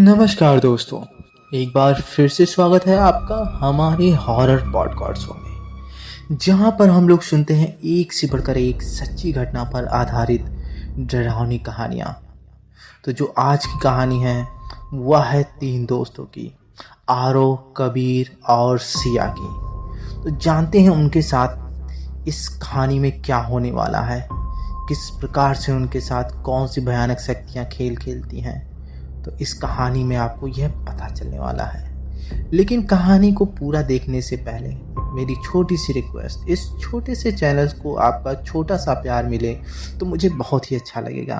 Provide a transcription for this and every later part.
नमस्कार दोस्तों, एक बार फिर से स्वागत है आपका हमारे हॉरर पॉडकास्ट शो में, जहां पर हम लोग सुनते हैं एक से बढ़कर एक सच्ची घटना पर आधारित डरावनी कहानियां। तो जो आज की कहानी है वह है तीन दोस्तों की, आरव, कबीर और सिया की। तो जानते हैं उनके साथ इस कहानी में क्या होने वाला है, किस प्रकार से उनके साथ कौन सी भयानक शक्तियां खेल खेलती हैं। तो इस कहानी में आपको यह पता चलने वाला है। लेकिन कहानी को पूरा देखने से पहले मेरी छोटी सी रिक्वेस्ट, इस छोटे से चैनल को आपका छोटा सा प्यार मिले तो मुझे बहुत ही अच्छा लगेगा।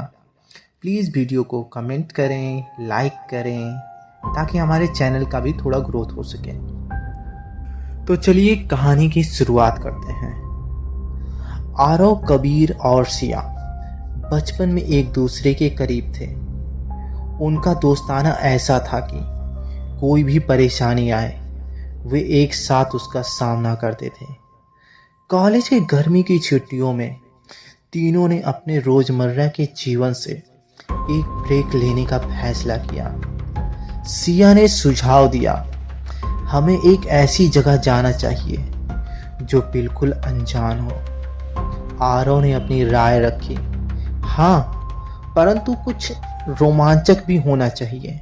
प्लीज़ वीडियो को कमेंट करें, लाइक करें, ताकि हमारे चैनल का भी थोड़ा ग्रोथ हो सके। तो चलिए कहानी की शुरुआत करते हैं। आरव, कबीर और सिया बचपन में एक दूसरे के करीब थे। उनका दोस्ताना ऐसा था कि कोई भी परेशानी आए वे एक साथ उसका सामना करते थे। कॉलेज के गर्मी की छुट्टियों में तीनों ने अपने रोज़मर्रा के जीवन से एक ब्रेक लेने का फैसला किया। सिया ने सुझाव दिया, हमें एक ऐसी जगह जाना चाहिए जो बिल्कुल अनजान हो। आरव ने अपनी राय रखी, हाँ, परंतु कुछ रोमांचक भी होना चाहिए।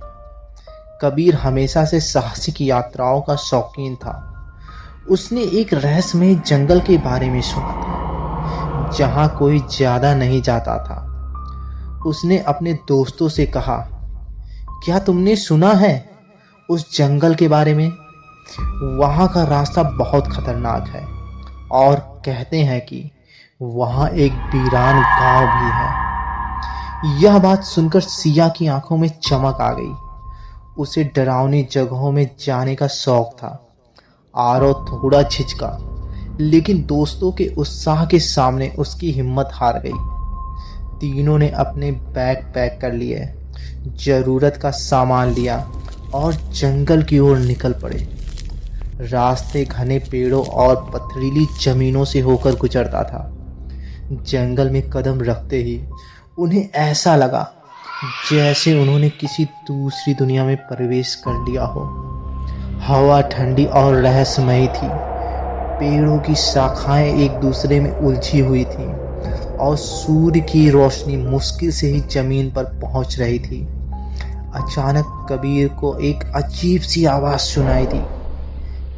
कबीर हमेशा से साहसिक यात्राओं का शौकीन था। उसने एक रहस्यमय जंगल के बारे में सुना था जहां कोई ज्यादा नहीं जाता था। उसने अपने दोस्तों से कहा, क्या तुमने सुना है उस जंगल के बारे में? वहां का रास्ता बहुत खतरनाक है और कहते हैं कि वहां एक वीरान गांव भी है। यह बात सुनकर सिया की आंखों में चमक आ गई। उसे डरावनी जगहों में जाने का शौक था। आरव थोड़ा झिझका, लेकिन दोस्तों के उत्साह के सामने उसकी हिम्मत हार गई। तीनों ने अपने बैग पैक कर लिए, जरूरत का सामान लिया और जंगल की ओर निकल पड़े। रास्ते घने पेड़ों और पथरीली जमीनों से होकर गुजरता था। जंगल में कदम रखते ही उन्हें ऐसा लगा जैसे उन्होंने किसी दूसरी दुनिया में प्रवेश कर लिया हो। हवा ठंडी और रहस्यमयी थी। पेड़ों की शाखाएं एक दूसरे में उलझी हुई थीं और सूर्य की रोशनी मुश्किल से ही जमीन पर पहुंच रही थी। अचानक कबीर को एक अजीब सी आवाज सुनाई दी।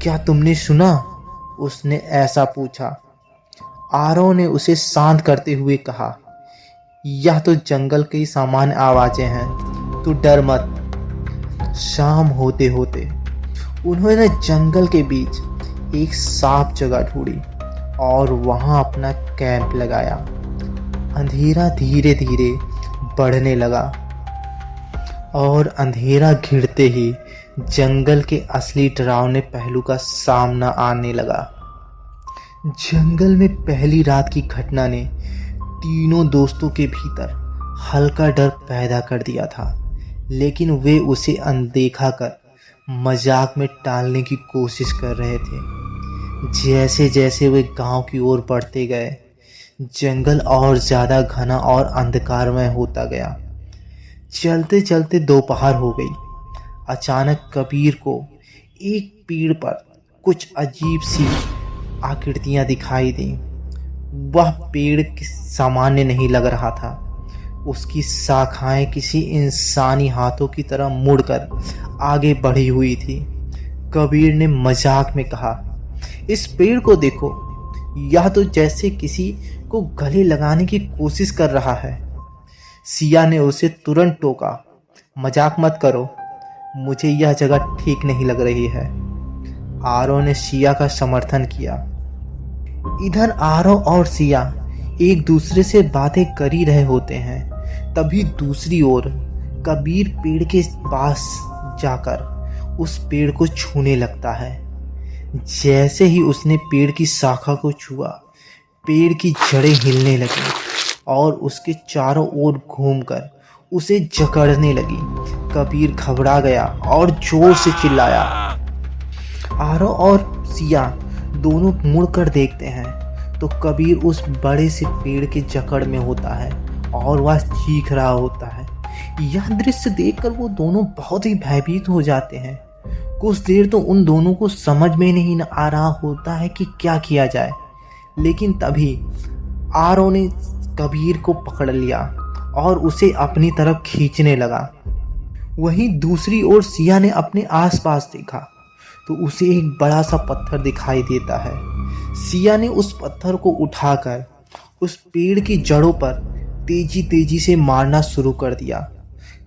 क्या तुमने सुना? उसने ऐसा पूछा। आरव ने उसे शांत करते हुए कहा, यह तो जंगल की सामान्य आवाजें हैं, तू डर मत। शाम होते होते उन्होंने जंगल के बीच एक साफ जगह ढूंढी और वहां अपना कैंप लगाया। अंधेरा धीरे धीरे बढ़ने लगा और अंधेरा घिरते ही जंगल के असली डरावने पहलू का सामना आने लगा। जंगल में पहली रात की घटना ने तीनों दोस्तों के भीतर हल्का डर पैदा कर दिया था, लेकिन वे उसे अनदेखा कर मजाक में टालने की कोशिश कर रहे थे। जैसे जैसे वे गांव की ओर बढ़ते गए, जंगल और ज़्यादा घना और अंधकारमय होता गया। चलते चलते दोपहर हो गई। अचानक कबीर को एक पेड़ पर कुछ अजीब सी आकृतियां दिखाई दी। वह पेड़ सामान्य नहीं लग रहा था। उसकी शाखाएं किसी इंसानी हाथों की तरह मुड़कर आगे बढ़ी हुई थी। कबीर ने मजाक में कहा, इस पेड़ को देखो, यह तो जैसे किसी को गले लगाने की कोशिश कर रहा है। सिया ने उसे तुरंत टोका, मजाक मत करो, मुझे यह जगह ठीक नहीं लग रही है। आरव ने सिया का समर्थन किया। इधर आरव और सिया एक दूसरे से बातें कर ही रहे होते हैं। तभी दूसरी ओर कबीर पेड़ के पास जाकर उस पेड़ को छूने लगता है। जैसे ही उसने पेड़ की शाखा को छुआ, पेड़ की जड़ें हिलने लगी और उसके चारों ओर घूमकर उसे जकड़ने लगी। कबीर घबरा गया और जोर से चिल्लाया। आरव और सिया दोनों मुड़कर देखते हैं तो कबीर उस बड़े से पेड़ के जकड़ में होता है और वह चीख रहा होता है, यह दृश्य देखकर वो दोनों बहुत ही भयभीत हो जाते हैं। कुछ देर तो उन दोनों को समझ में नहीं आ रहा होता है कि क्या किया जाए, लेकिन तभी आरव ने कबीर को पकड़ लिया और उसे अपनी तरफ खींचने लगा। वहीं दूसरी ओर सिया ने अपने आसपास देखा तो उसे एक बड़ा सा पत्थर दिखाई देता है। सिया ने उस पत्थर को उठाकर उस पेड़ की जड़ों पर तेजी तेजी से मारना शुरू कर दिया।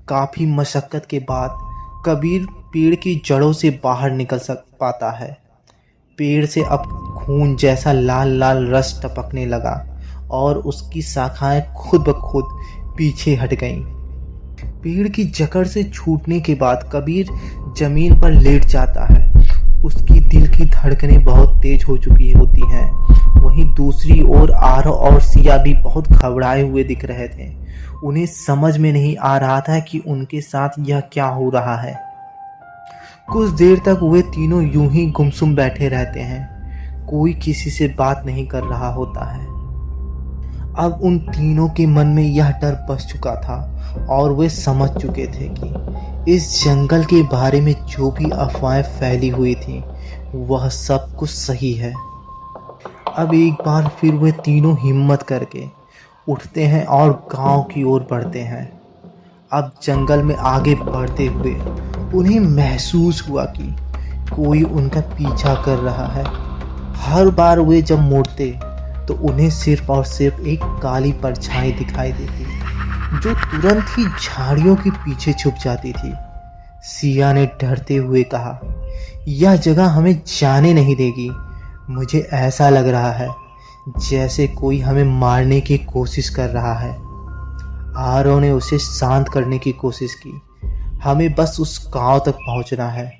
काफ़ी मशक्क़त के बाद कबीर पेड़ की जड़ों से बाहर निकल पाता है। पेड़ से अब खून जैसा लाल लाल रस टपकने लगा और उसकी शाखाएं खुद ब खुद पीछे हट गईं। पेड़ की जकड़ से छूटने के बाद कबीर जमीन पर लेट जाता है। उसकी दिल की धड़कनें बहुत तेज हो चुकी होती हैं। वहीं दूसरी ओर आरव और सिया भी बहुत घबराए हुए दिख रहे थे। उन्हें समझ में नहीं आ रहा था कि उनके साथ यह क्या हो रहा है। कुछ देर तक वे तीनों यूं ही गुमसुम बैठे रहते हैं। कोई किसी से बात नहीं कर रहा होता है। अब उन तीनों के मन में यह डर बस चुका था और वे समझ चुके थे कि इस जंगल के बारे में जो भी अफवाहें फैली हुई थी वह सब कुछ सही है। अब एक बार फिर वे तीनों हिम्मत करके उठते हैं और गांव की ओर बढ़ते हैं। अब जंगल में आगे बढ़ते हुए उन्हें महसूस हुआ कि कोई उनका पीछा कर रहा है। हर बार वे जब मुड़ते तो उन्हें सिर्फ और सिर्फ एक काली परछाई दिखाई देती जो तुरंत ही झाड़ियों के पीछे छुप जाती थी। सिया ने डरते हुए कहा, यह जगह हमें जाने नहीं देगी। मुझे ऐसा लग रहा है जैसे कोई हमें मारने की कोशिश कर रहा है। आरव ने उसे शांत करने की कोशिश की। हमें बस उस गांव तक पहुंचना है,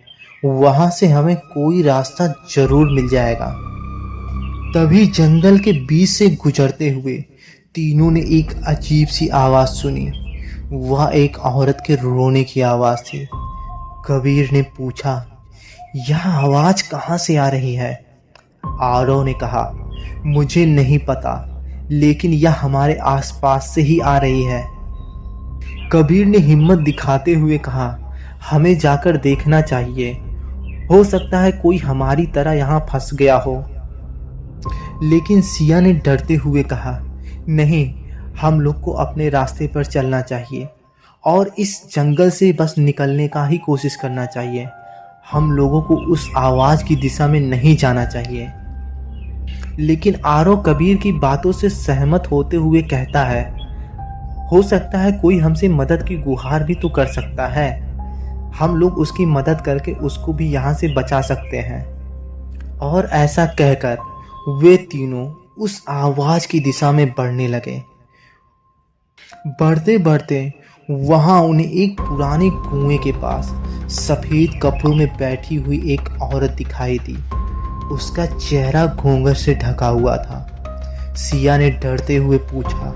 वहां से हमें कोई रास्ता जरूर मिल जाएगा। तभी जंगल के बीच से गुजरते हुए तीनों ने एक अजीब सी आवाज़ सुनी। वह एक औरत के रोने की आवाज़ थी। कबीर ने पूछा, यह आवाज़ कहाँ से आ रही है? आरव ने कहा, मुझे नहीं पता, लेकिन यह हमारे आसपास से ही आ रही है। कबीर ने हिम्मत दिखाते हुए कहा, हमें जाकर देखना चाहिए। हो सकता है कोई हमारी तरह यहाँ फंस गया हो। लेकिन सिया ने डरते हुए कहा, नहीं, हम लोग को अपने रास्ते पर चलना चाहिए और इस जंगल से बस निकलने का ही कोशिश करना चाहिए। हम लोगों को उस आवाज़ की दिशा में नहीं जाना चाहिए। लेकिन आरव कबीर की बातों से सहमत होते हुए कहता है, हो सकता है कोई हमसे मदद की गुहार भी तो कर सकता है। हम लोग उसकी मदद करके उसको भी यहाँ से बचा सकते हैं। और ऐसा कहकर वे तीनों उस आवाज़ की दिशा में बढ़ने लगे। बढ़ते बढ़ते वहाँ उन्हें एक पुराने कुएं के पास सफ़ेद कपड़ों में बैठी हुई एक औरत दिखाई दी। उसका चेहरा घूंघट से ढका हुआ था। सिया ने डरते हुए पूछा,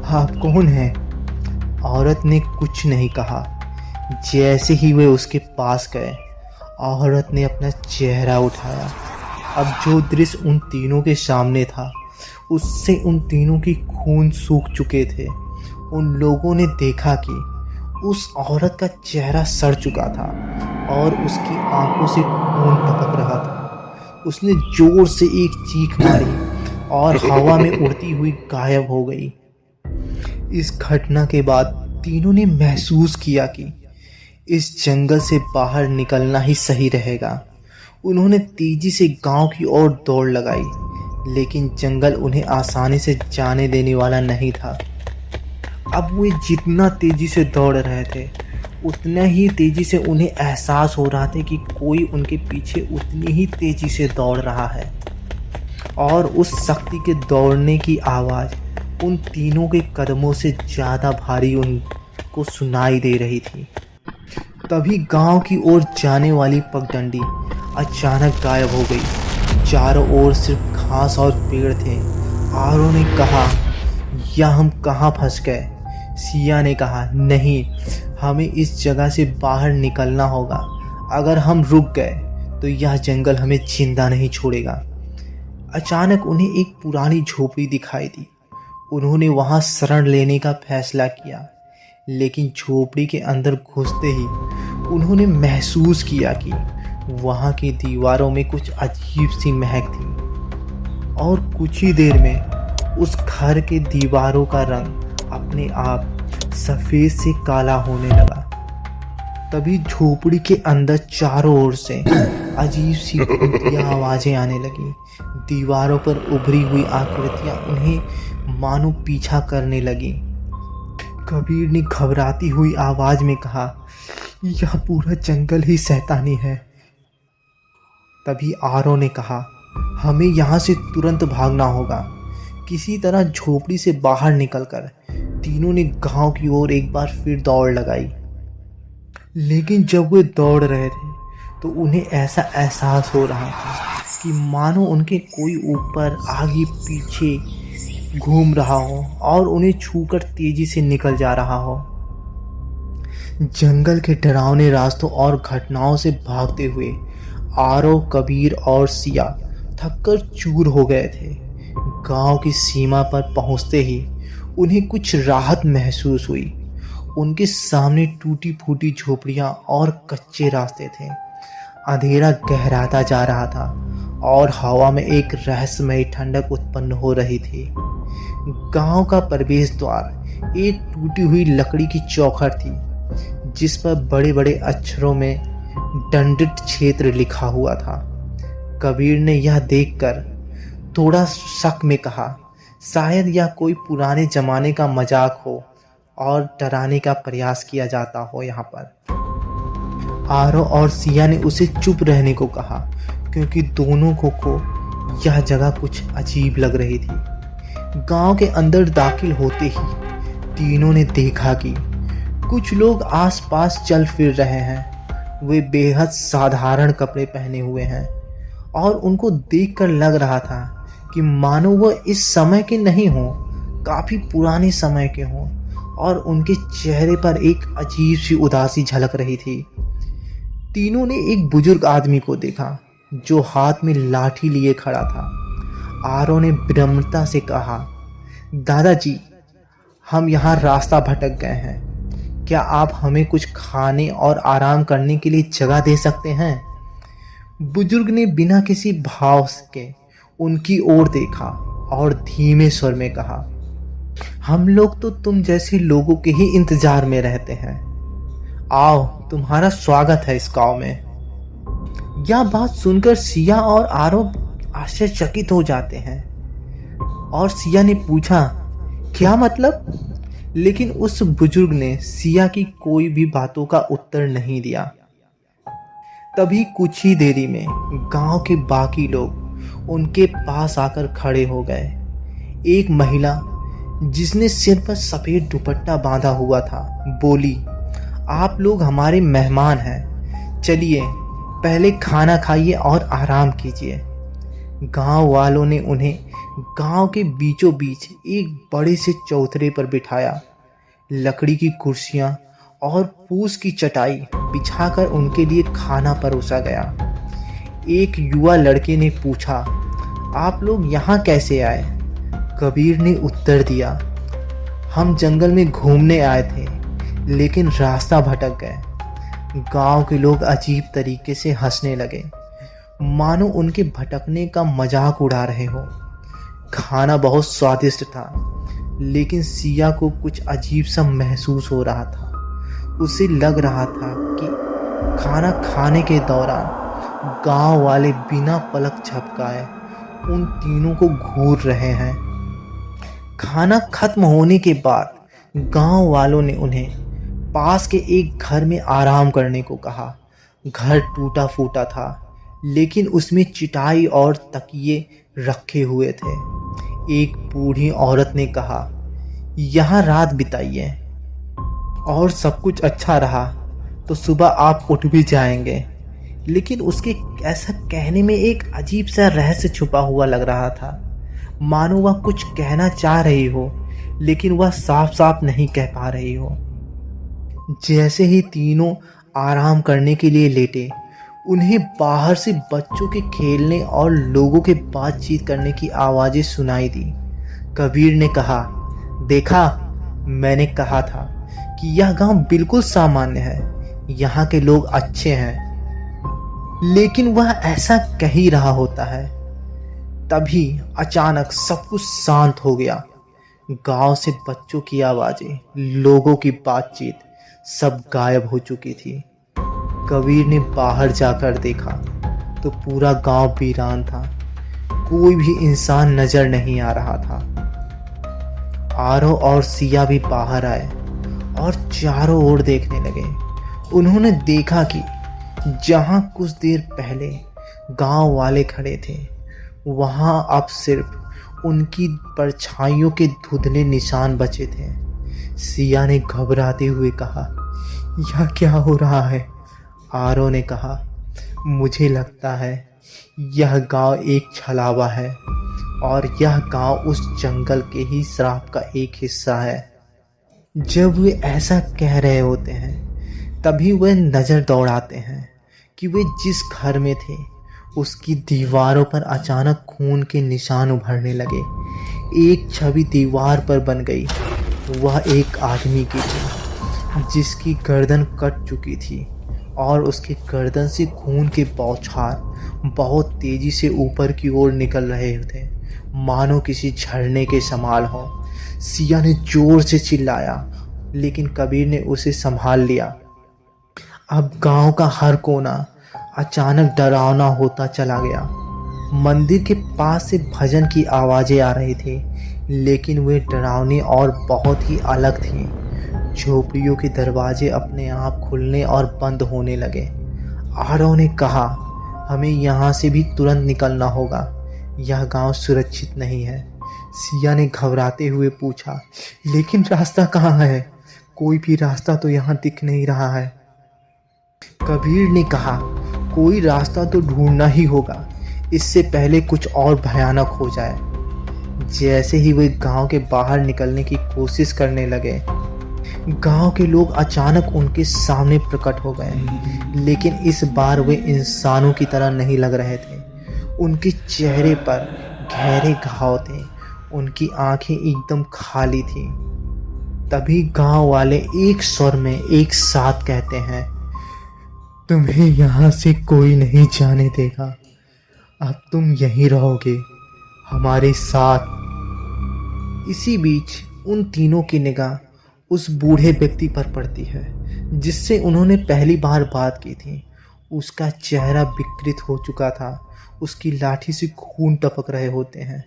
आप कौन हैं? औरत ने कुछ नहीं कहा। जैसे ही वे उसके पास गए, औरत ने अपना चेहरा उठाया। अब जो दृश्य उन तीनों के सामने था उससे उन तीनों की खून सूख चुके थे। उन लोगों ने देखा कि उस औरत का चेहरा सड़ चुका था और उसकी आंखों से खून टपक रहा था। उसने जोर से एक चीख मारी और हवा में उड़ती हुई गायब हो गई। इस घटना के बाद तीनों ने महसूस किया कि इस जंगल से बाहर निकलना ही सही रहेगा। उन्होंने तेजी से गांव की ओर दौड़ लगाई, लेकिन जंगल उन्हें आसानी से जाने देने वाला नहीं था। अब वे जितना तेजी से दौड़ रहे थे उतना ही तेजी से उन्हें एहसास हो रहा था कि कोई उनके पीछे उतनी ही तेजी से दौड़ रहा है। और उस शक्ति के दौड़ने की आवाज़ उन तीनों के कदमों से ज़्यादा भारी उनको सुनाई दे रही थी। तभी गांव की ओर जाने वाली पगडंडी अचानक गायब हो गई। चारों ओर सिर्फ घास और पेड़ थे। आरव ने कहा, या हम कहाँ फंस गए? सिया ने कहा, नहीं, हमें इस जगह से बाहर निकलना होगा। अगर हम रुक गए तो यह जंगल हमें जिंदा नहीं छोड़ेगा। अचानक उन्हें एक पुरानी झोपड़ी दिखाई दी। उन्होंने वहां शरण लेने का फैसला किया। लेकिन झोपड़ी के अंदर घुसते ही उन्होंने महसूस किया कि वहाँ की दीवारों में कुछ अजीब सी महक थी और कुछ ही देर में उस घर के दीवारों का रंग अपने आप सफ़ेद से काला होने लगा। तभी झोपड़ी के अंदर चारों ओर से अजीब सी भूतिया आवाज़ें आने लगी। दीवारों पर उभरी हुई आकृतियाँ उन्हें मानो पीछा करने लगी। कबीर ने घबराती हुई आवाज में कहा, यह पूरा जंगल ही शैतानी है। तभी आरव ने कहा, हमें यहाँ से तुरंत भागना होगा। किसी तरह झोपड़ी से बाहर निकलकर तीनों ने गांव की ओर एक बार फिर दौड़ लगाई। लेकिन जब वे दौड़ रहे थे तो उन्हें ऐसा एहसास हो रहा था कि मानो उनके कोई ऊपर आगे पीछे घूम रहा हो और उन्हें छूकर तेजी से निकल जा रहा हो। जंगल के डरावने रास्तों और घटनाओं से भागते हुए आरव, कबीर और सिया थककर चूर हो गए थे। गांव की सीमा पर पहुंचते ही उन्हें कुछ राहत महसूस हुई। उनके सामने टूटी फूटी झोपड़ियां और कच्चे रास्ते थे। अंधेरा गहराता जा रहा था और हवा में एक रहस्यमयी ठंडक उत्पन्न हो रही थी। गांव का प्रवेश द्वार एक टूटी हुई लकड़ी की चौखट थी जिस पर बड़े बड़े अक्षरों में दंडित क्षेत्र लिखा हुआ था। कबीर ने यह देखकर थोड़ा शक में कहा, शायद यह कोई पुराने जमाने का मजाक हो और डराने का प्रयास किया जाता हो। यहाँ पर आरव और सिया ने उसे चुप रहने को कहा क्योंकि दोनों को यह जगह कुछ अजीब लग रही थी। गांव के अंदर दाखिल होते ही तीनों ने देखा कि कुछ लोग आसपास चल फिर रहे हैं। वे बेहद साधारण कपड़े पहने हुए हैं और उनको देखकर लग रहा था कि मानो वह इस समय के नहीं हों, काफ़ी पुराने समय के हों और उनके चेहरे पर एक अजीब सी उदासी झलक रही थी। तीनों ने एक बुजुर्ग आदमी को देखा जो हाथ में लाठी लिए खड़ा था। आरव ने विनम्रता से कहा, दादाजी, हम यहाँ रास्ता भटक गए हैं। क्या आप हमें कुछ खाने और आराम करने के लिए जगह दे सकते हैं? बुजुर्ग ने बिना किसी भाव के उनकी ओर देखा और धीमे स्वर में कहा, हम लोग तो तुम जैसे लोगों के ही इंतजार में रहते हैं। आओ, तुम्हारा स्वागत है इस गांव में। यह बात सुनकर सिया और आरव आश्चर्यचकित हो जाते हैं और सिया ने पूछा, क्या मतलब? लेकिन उस बुजुर्ग ने सिया की कोई भी बातों का उत्तर नहीं दिया। तभी कुछ ही देरी में गांव के बाकी लोग उनके पास आकर खड़े हो गए। एक महिला जिसने सिर पर सफेद दुपट्टा बांधा हुआ था बोली, आप लोग हमारे मेहमान हैं, चलिए पहले खाना खाइए और आराम कीजिए। गांव वालों ने उन्हें गांव के बीचों बीच एक बड़े से चौतरे पर बिठाया। लकड़ी की कुर्सियां और फूस की चटाई बिछाकर उनके लिए खाना परोसा गया। एक युवा लड़के ने पूछा, आप लोग यहाँ कैसे आए? कबीर ने उत्तर दिया, हम जंगल में घूमने आए थे लेकिन रास्ता भटक गए। गांव के लोग अजीब तरीके से हंसने लगे, मानो उनके भटकने का मजाक उड़ा रहे हो। खाना बहुत स्वादिष्ट था लेकिन सिया को कुछ अजीब सा महसूस हो रहा था। उसे लग रहा था कि खाना खाने के दौरान गांव वाले बिना पलक झपकाए उन तीनों को घूर रहे हैं। खाना खत्म होने के बाद गांव वालों ने उन्हें पास के एक घर में आराम करने को कहा। घर टूटा फूटा था लेकिन उसमें चिटाई और तकिए रखे हुए थे। एक बूढ़ी औरत ने कहा, यहाँ रात बिताइए और सब कुछ अच्छा रहा तो सुबह आप उठ भी जाएंगे। लेकिन उसके ऐसा कहने में एक अजीब सा रहस्य छुपा हुआ लग रहा था, मानो वह कुछ कहना चाह रही हो लेकिन वह साफ साफ नहीं कह पा रही हो। जैसे ही तीनों आराम करने के लिए लेटे, उन्हें बाहर से बच्चों के खेलने और लोगों के बातचीत करने की आवाज़ें सुनाई दी। कबीर ने कहा, देखा, मैंने कहा था कि कि यह गांव बिल्कुल सामान्य है, यहाँ के लोग अच्छे हैं। लेकिन वह ऐसा कह ही रहा होता है, तभी अचानक सब कुछ शांत हो गया। गांव से बच्चों की आवाजें, लोगों की बातचीत सब गायब हो चुकी थी। कबीर ने बाहर जाकर देखा तो पूरा गांव वीरान था। कोई भी इंसान नजर नहीं आ रहा था। आरो और सिया भी बाहर आए और चारों ओर देखने लगे। उन्होंने देखा कि जहां कुछ देर पहले गांव वाले खड़े थे, वहां अब सिर्फ उनकी परछाइयों के धुंधले निशान बचे थे। सिया ने घबराते हुए कहा, यह क्या हो रहा है? आरो ने कहा, मुझे लगता है यह गांव एक छलावा है और यह गांव उस जंगल के ही श्राप का एक हिस्सा है। जब वे ऐसा कह रहे होते हैं, तभी वे नज़र दौड़ाते हैं कि वे जिस घर में थे उसकी दीवारों पर अचानक खून के निशान उभरने लगे। एक छवि दीवार पर बन गई। वह एक आदमी की थी जिसकी गर्दन कट चुकी थी और उसके गर्दन से खून के बौछार बहुत तेजी से ऊपर की ओर निकल रहे थे, मानो किसी झरने के समान हो। सिया ने जोर से चिल्लाया, लेकिन कबीर ने उसे संभाल लिया। अब गांव का हर कोना अचानक डरावना होता चला गया। मंदिर के पास से भजन की आवाजें आ रही थी, लेकिन वे डरावनी और बहुत ही अलग थी। झोपड़ियों के दरवाजे अपने आप खुलने और बंद होने लगे। आरव ने कहा, हमें यहाँ से भी तुरंत निकलना होगा, यह गांव सुरक्षित नहीं है। सिया ने घबराते हुए पूछा, लेकिन रास्ता कहाँ है? कोई भी रास्ता तो यहाँ दिख नहीं रहा है। कबीर ने कहा, कोई रास्ता तो ढूंढना ही होगा, इससे पहले कुछ और भयानक हो जाए। जैसे ही वे गांव के बाहर निकलने की कोशिश करने लगे, गांव के लोग अचानक उनके सामने प्रकट हो गए, लेकिन इस बार वे इंसानों की तरह नहीं लग रहे थे। उनके चेहरे पर गहरे घाव थे, उनकी आंखें एकदम खाली थीं। तभी गांव वाले एक स्वर में एक साथ कहते हैं, तुम्हें यहाँ से कोई नहीं जाने देगा, अब तुम यहीं रहोगे हमारे साथ। इसी बीच उन तीनों की निगाह उस बूढ़े व्यक्ति पर पड़ती है जिससे उन्होंने पहली बार बात की थी। उसका चेहरा विकृत हो चुका था, उसकी लाठी से खून टपक रहे होते हैं।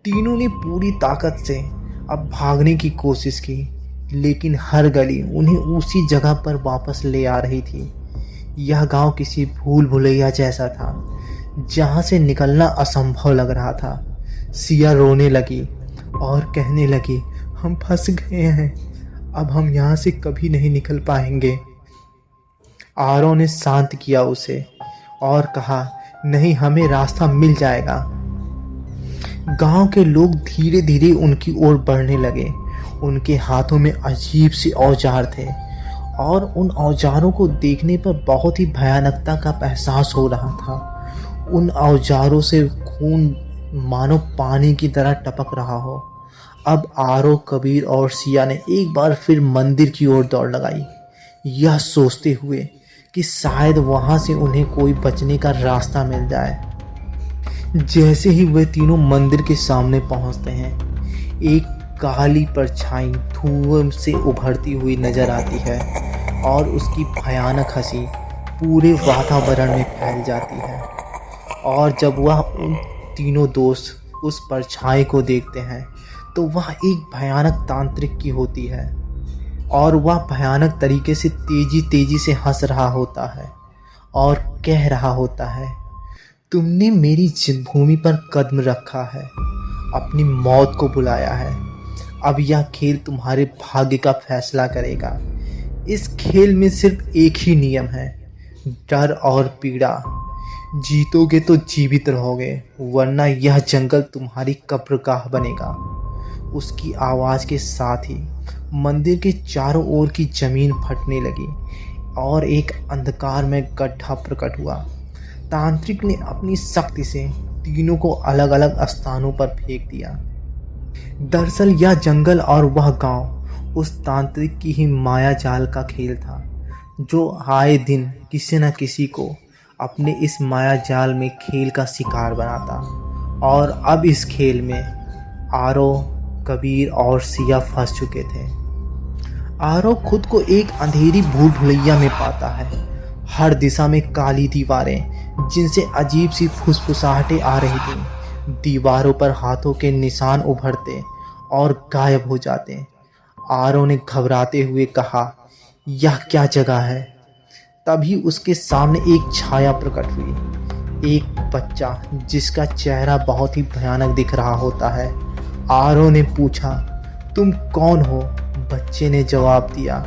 तीनों ने पूरी ताकत से अब भागने की कोशिश की, लेकिन हर गली उन्हें उसी जगह पर वापस ले आ रही थी। यह गांव किसी भूल भुलैया जैसा था, जहां से निकलना असंभव लग रहा था। सिया रोने लगी और कहने लगी, हम फंस गए हैं, अब हम यहाँ से कभी नहीं निकल पाएंगे। आरो ने शांत किया उसे और कहा, नहीं, हमें रास्ता मिल जाएगा। गांव के लोग धीरे धीरे उनकी ओर बढ़ने लगे। उनके हाथों में अजीब से औजार थे और उन औजारों को देखने पर बहुत ही भयानकता का एहसास हो रहा था। उन औजारों से खून मानो पानी की तरह टपक रहा हो। अब आरो, कबीर और सिया ने एक बार फिर मंदिर की ओर दौड़ लगाई, यह सोचते हुए कि शायद वहां से उन्हें कोई बचने का रास्ता मिल जाए। जैसे ही वे तीनों मंदिर के सामने पहुंचते हैं, एक काली परछाई धुएं से उभरती हुई नजर आती है और उसकी भयानक हंसी पूरे वातावरण में फैल जाती है। और जब वह उन तीनों दोस्त उस परछाई को देखते हैं, तो वह एक भयानक तांत्रिक की होती है और वह भयानक तरीके से तेजी तेजी से हंस रहा होता है और कह रहा होता है, तुमने मेरी भूमि पर कदम रखा है, अपनी मौत को बुलाया है। अब यह खेल तुम्हारे भाग्य का फैसला करेगा। इस खेल में सिर्फ एक ही नियम है, डर और पीड़ा। जीतोगे तो जीवित रहोगे, वरना यह जंगल तुम्हारी कब्रगाह बनेगा। उसकी आवाज़ के साथ ही मंदिर के चारों ओर की जमीन फटने लगी और एक अंधकार में गड्ढा प्रकट हुआ। तांत्रिक ने अपनी शक्ति से तीनों को अलग अलग स्थानों पर फेंक दिया। दरअसल यह जंगल और वह गांव उस तांत्रिक की ही माया जाल का खेल था, जो आए दिन किसी न किसी को अपने इस माया जाल में खेल का शिकार बनाता। और अब इस खेल में आरव, कबीर और सिया फंस चुके थे। आरव खुद को एक अंधेरी भूल भुलैया में पाता है। हर दिशा में काली दीवारें जिनसे अजीब सी फुसफुसाहटें आ रही थीं। दीवारों पर हाथों के निशान उभरते और गायब हो जाते। आरव ने घबराते हुए कहा, यह क्या जगह है? तभी उसके सामने एक छाया प्रकट हुई, एक बच्चा जिसका चेहरा बहुत ही भयानक दिख रहा होता है। आरव ने पूछा, तुम कौन हो? बच्चे ने जवाब दिया,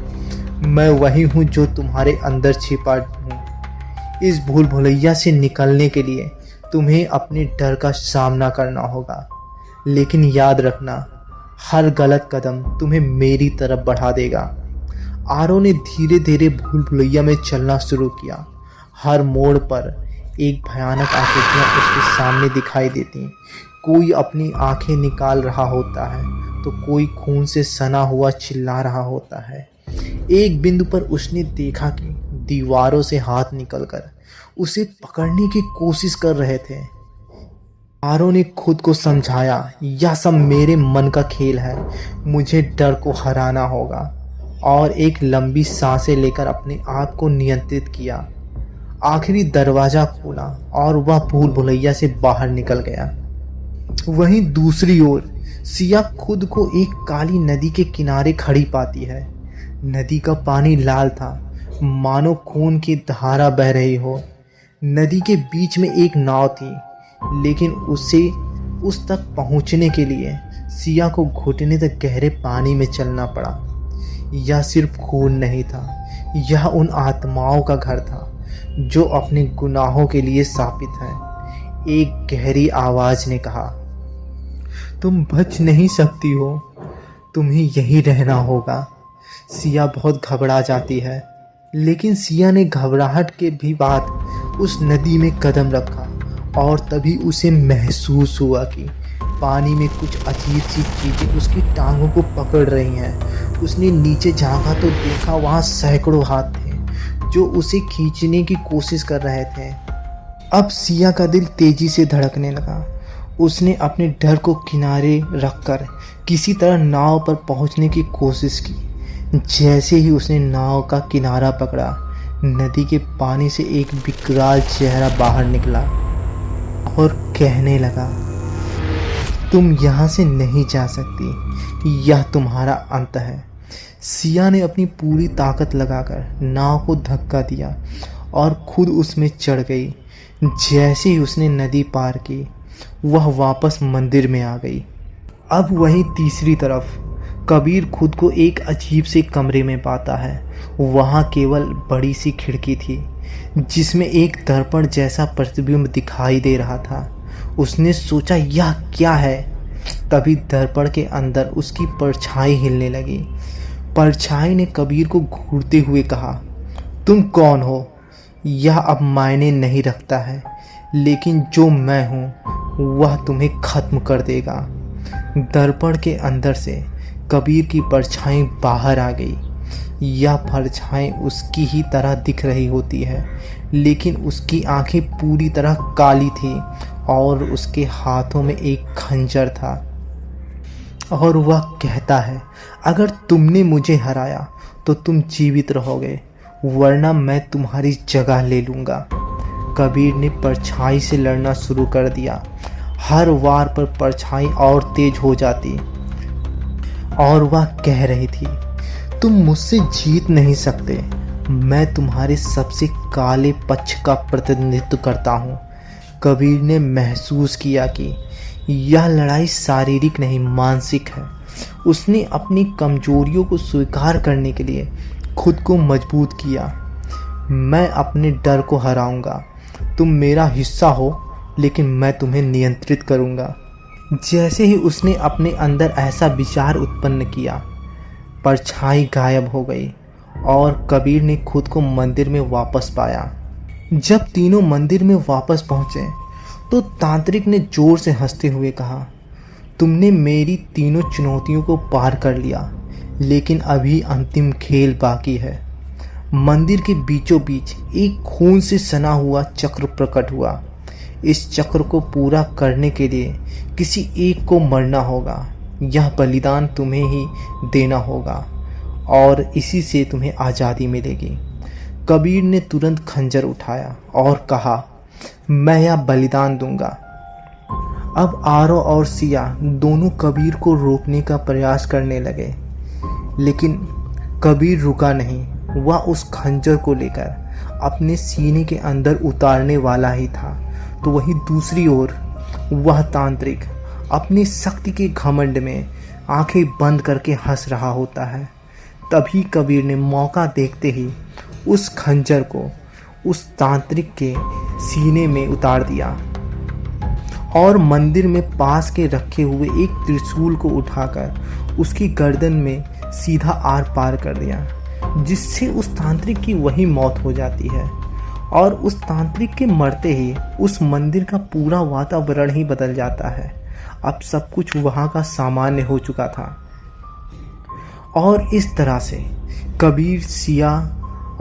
मैं वही हूँ जो तुम्हारे अंदर छिपा हूँ। इस भूल भुलैया से निकलने के लिए तुम्हें अपने डर का सामना करना होगा, लेकिन याद रखना, हर गलत कदम तुम्हें मेरी तरफ बढ़ा देगा। आरव ने धीरे धीरे भूल भुलैया में चलना शुरू किया। हर मोड़ पर एक भयानक आकृतियाँ उसके सामने दिखाई देती। कोई अपनी आंखें निकाल रहा होता है तो कोई खून से सना हुआ चिल्ला रहा होता है। एक बिंदु पर उसने देखा कि दीवारों से हाथ निकलकर उसे पकड़ने की कोशिश कर रहे थे। आरव ने खुद को समझाया, यह सब मेरे मन का खेल है, मुझे डर को हराना होगा। और एक लंबी सांसें लेकर अपने आप को नियंत्रित किया। आखिरी दरवाज़ा खोला और वह भूल भुलैया से बाहर निकल गया। वहीं दूसरी ओर सिया खुद को एक काली नदी के किनारे खड़ी पाती है। नदी का पानी लाल था, मानो खून की धारा बह रही हो। नदी के बीच में एक नाव थी, लेकिन उस तक पहुंचने के लिए सिया को घुटने तक गहरे पानी में चलना पड़ा। यह सिर्फ खून नहीं था, यह उन आत्माओं का घर था जो अपने गुनाहों के लिए शापित हैं। एक गहरी आवाज ने कहा, तुम बच नहीं सकती हो, तुम्हें यहीं रहना होगा। सिया बहुत घबरा जाती है, लेकिन सिया ने घबराहट के भी बाद उस नदी में कदम रखा और तभी उसे महसूस हुआ कि पानी में कुछ अजीब सी चीज़ें उसकी टांगों को पकड़ रही हैं। उसने नीचे झांका तो देखा वहाँ सैकड़ों हाथ थे जो उसे खींचने की कोशिश कर रहे थे। अब सिया का दिल तेजी से धड़कने लगा। उसने अपने डर को किनारे रखकर किसी तरह नाव पर पहुंचने की कोशिश की। जैसे ही उसने नाव का किनारा पकड़ा, नदी के पानी से एक विकराल चेहरा बाहर निकला और कहने लगा, तुम यहाँ से नहीं जा सकती, यह तुम्हारा अंत है। सिया ने अपनी पूरी ताकत लगाकर नाव को धक्का दिया और खुद उसमें चढ़ गई। जैसे ही उसने नदी पार की, वह वापस मंदिर में आ गई। अब वहीं तीसरी तरफ कबीर खुद को एक अजीब से कमरे में पाता है। वहाँ केवल बड़ी सी खिड़की थी जिसमें एक दर्पण जैसा प्रतिबिंब दिखाई दे रहा था। उसने सोचा, यह क्या है? तभी दर्पण के अंदर उसकी परछाई हिलने लगी। परछाई ने कबीर को घूरते हुए कहा, तुम कौन हो? यह अब मायने नहीं रखता है, लेकिन जो मैं हूँ वह तुम्हें खत्म कर देगा। दर्पण के अंदर से कबीर की परछाई बाहर आ गई। यह परछाई उसकी ही तरह दिख रही होती है, लेकिन उसकी आंखें पूरी तरह काली थी और उसके हाथों में एक खंजर था। और वह कहता है, अगर तुमने मुझे हराया तो तुम जीवित रहोगे, वरना मैं तुम्हारी जगह ले लूँगा। कबीर ने परछाई से लड़ना शुरू कर दिया। हर वार पर परछाई और तेज हो जाती और वह कह रही थी, तुम मुझसे जीत नहीं सकते, मैं तुम्हारे सबसे काले पक्ष का प्रतिनिधित्व करता हूँ। कबीर ने महसूस किया कि यह लड़ाई शारीरिक नहीं, मानसिक है। उसने अपनी कमजोरियों को स्वीकार करने के लिए खुद को मजबूत किया। मैं अपने डर को हराऊंगा, तुम मेरा हिस्सा हो, लेकिन मैं तुम्हें नियंत्रित करूंगा। जैसे ही उसने अपने अंदर ऐसा विचार उत्पन्न किया, परछाई गायब हो गई और कबीर ने खुद को मंदिर में वापस पाया। जब तीनों मंदिर में वापस पहुंचे तो तांत्रिक ने जोर से हंसते हुए कहा, तुमने मेरी तीनों चुनौतियों को पार कर लिया, लेकिन अभी अंतिम खेल बाकी है। मंदिर के बीचों बीच एक खून से सना हुआ चक्र प्रकट हुआ। इस चक्र को पूरा करने के लिए किसी एक को मरना होगा। यह बलिदान तुम्हें ही देना होगा और इसी से तुम्हें आज़ादी मिलेगी। कबीर ने तुरंत खंजर उठाया और कहा, मैं यह बलिदान दूंगा। अब आरो और सिया दोनों कबीर को रोकने का प्रयास करने लगे, लेकिन कबीर रुका नहीं। वह उस खंजर को लेकर अपने सीने के अंदर उतारने वाला ही था, तो वहीं दूसरी ओर वह तांत्रिक अपनी शक्ति के घमंड में आंखें बंद करके हंस रहा होता है। तभी कबीर ने मौका देखते ही उस खंजर को उस तांत्रिक के सीने में उतार दिया और मंदिर में पास के रखे हुए एक त्रिशूल को उठाकर उसकी गर्दन में सीधा आर पार कर दिया, जिससे उस तांत्रिक की वही मौत हो जाती है। और उस तांत्रिक के मरते ही उस मंदिर का पूरा वातावरण ही बदल जाता है। अब सब कुछ वहाँ का सामान्य हो चुका था और इस तरह से कबीर, सिया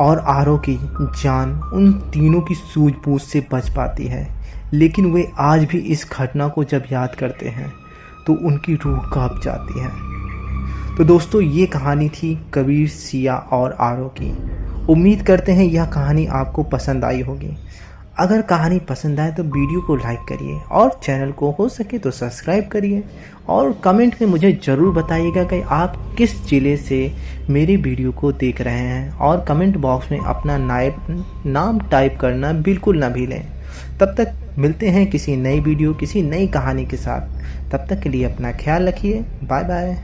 और आरो की जान उन तीनों की सूझबूझ से बच पाती है। लेकिन वे आज भी इस घटना को जब याद करते हैं तो उनकी रूह कांप जाती है। तो दोस्तों, ये कहानी थी कबीर, सिया और आरो की। उम्मीद करते हैं यह कहानी आपको पसंद आई होगी। अगर कहानी पसंद आए तो वीडियो को लाइक करिए और चैनल को हो सके तो सब्सक्राइब करिए और कमेंट में मुझे ज़रूर बताइएगा कि आप किस ज़िले से मेरी वीडियो को देख रहे हैं, और कमेंट बॉक्स में अपना नाम टाइप करना बिल्कुल ना भूलें। तब तक मिलते हैं किसी नई वीडियो, किसी नई कहानी के साथ। तब तक के लिए अपना ख्याल रखिए। Bye bye.